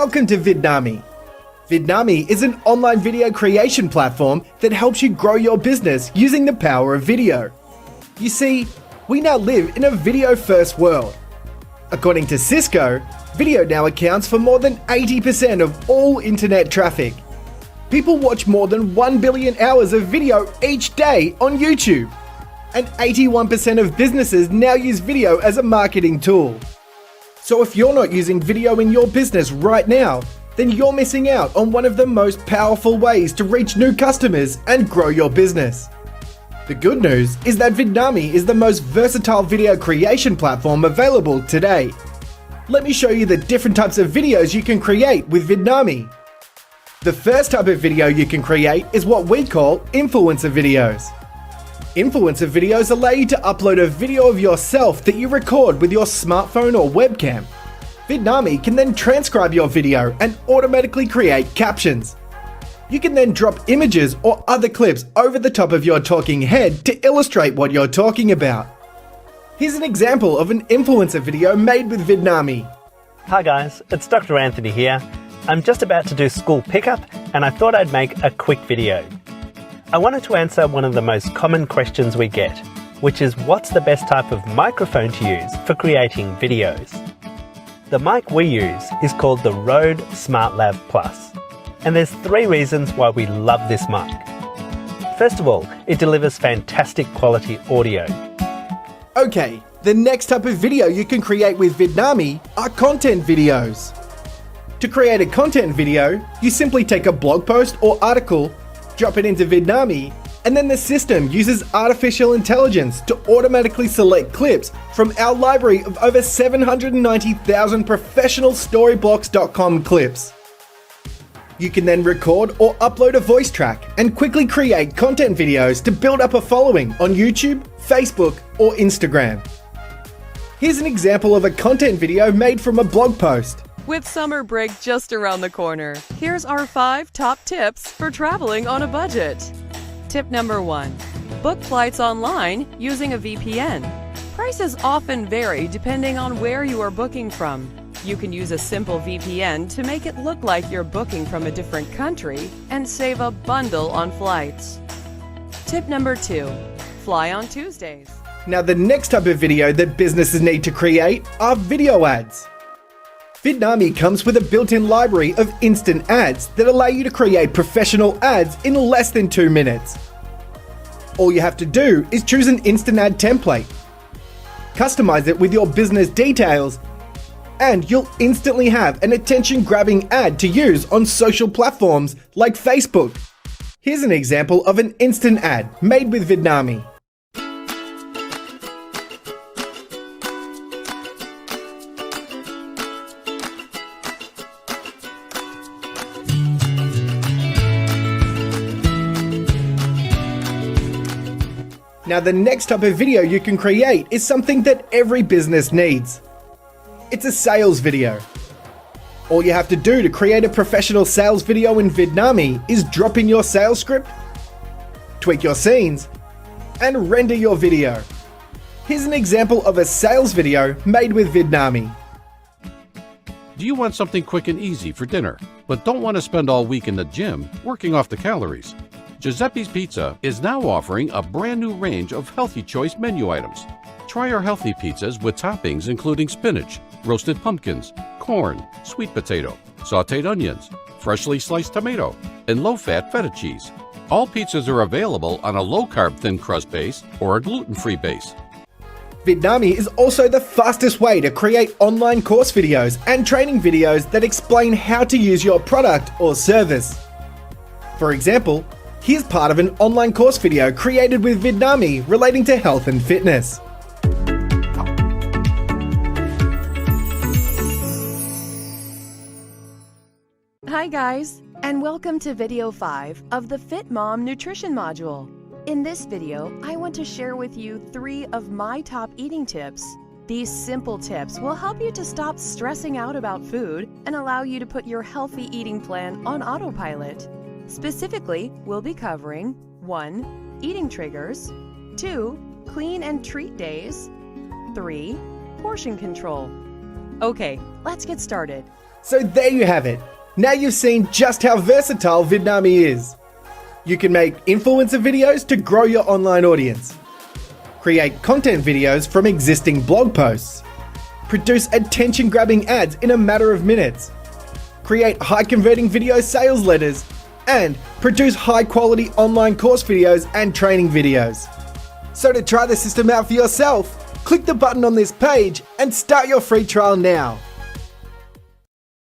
Welcome to Vidnami. Vidnami is an online video creation platform that helps you grow your business using the power of video. You see, we now live in a video-first world. According to Cisco, video now accounts for more than 80% of all internet traffic. People watch more than 1 billion hours of video each day on YouTube. And 81% of businesses now use video as a marketing tool. So if you're not using video in your business right now, then you're missing out on one of the most powerful ways to reach new customers and grow your business. The good news is that Vidnami is the most versatile video creation platform available today. Let me show you the different types of videos you can create with Vidnami. The first type of video you can create is what we call influencer videos. Influencer videos allow you to upload a video of yourself that you record with your smartphone or webcam. Vidnami can then transcribe your video and automatically create captions. You can then drop images or other clips over the top of your talking head to illustrate what you're talking about. Here's an example of an influencer video made with Vidnami. Hi guys, it's Dr. Anthony here. I'm just about to do school pickup and I thought I'd make a quick video. I wanted to answer one of the most common questions we get, which is what's the best type of microphone to use for creating videos? The mic we use is called the Rode SmartLav Plus, and there's 3 reasons why we love this mic. First of all, it delivers fantastic quality audio. Okay, the next type of video you can create with Vidnami are content videos. To create a content video, you simply take a blog post or article, drop it into Vidnami, and then the system uses artificial intelligence to automatically select clips from our library of over 790,000 professional Storyblocks.com clips. You can then record or upload a voice track and quickly create content videos to build up a following on YouTube, Facebook, or Instagram. Here's an example of a content video made from a blog post. With summer break just around the corner, here's our 5 top tips for traveling on a budget. Tip number 1. Book flights online using a VPN. Prices often vary depending on where you are booking from. You can use a simple VPN to make it look like you're booking from a different country and save a bundle on flights. Tip number 2. Fly on Tuesdays. Now the next type of video that businesses need to create are video ads. Vidnami comes with a built-in library of instant ads that allow you to create professional ads in less than 2 minutes. All you have to do is choose an instant ad template, customize it with your business details, and you'll instantly have an attention-grabbing ad to use on social platforms like Facebook. Here's an example of an instant ad made with Vidnami. Now the next type of video you can create is something that every business needs. It's a sales video. All you have to do to create a professional sales video in Vidnami is drop in your sales script, tweak your scenes, and render your video. Here's an example of a sales video made with Vidnami. Do you want something quick and easy for dinner, but don't want to spend all week in the gym working off the calories? Giuseppe's Pizza is now offering a brand new range of healthy choice menu items. Try our healthy pizzas with toppings including spinach, roasted pumpkins, corn, sweet potato, sauteed onions, freshly sliced tomato, and low-fat feta cheese. All pizzas are available on a low-carb thin crust base or a gluten-free base. Vidnami is also the fastest way to create online course videos and training videos that explain how to use your product or service. For example, here's part of an online course video created with Vidnami relating to health and fitness. Hi guys, and welcome to video 5 of the Fit Mom Nutrition module. In this video, I want to share with you 3 of my top eating tips. These simple tips will help you to stop stressing out about food and allow you to put your healthy eating plan on autopilot. Specifically, we'll be covering 1. Eating triggers, 2. Clean and treat days, 3. Portion control. Okay, let's get started. So there you have it. Now you've seen just how versatile Vidnami is. You can make influencer videos to grow your online audience, create content videos from existing blog posts, produce attention-grabbing ads in a matter of minutes, create high-converting video sales letters, and produce high-quality online course videos and training videos. So to try the system out for yourself, click the button on this page and start your free trial now.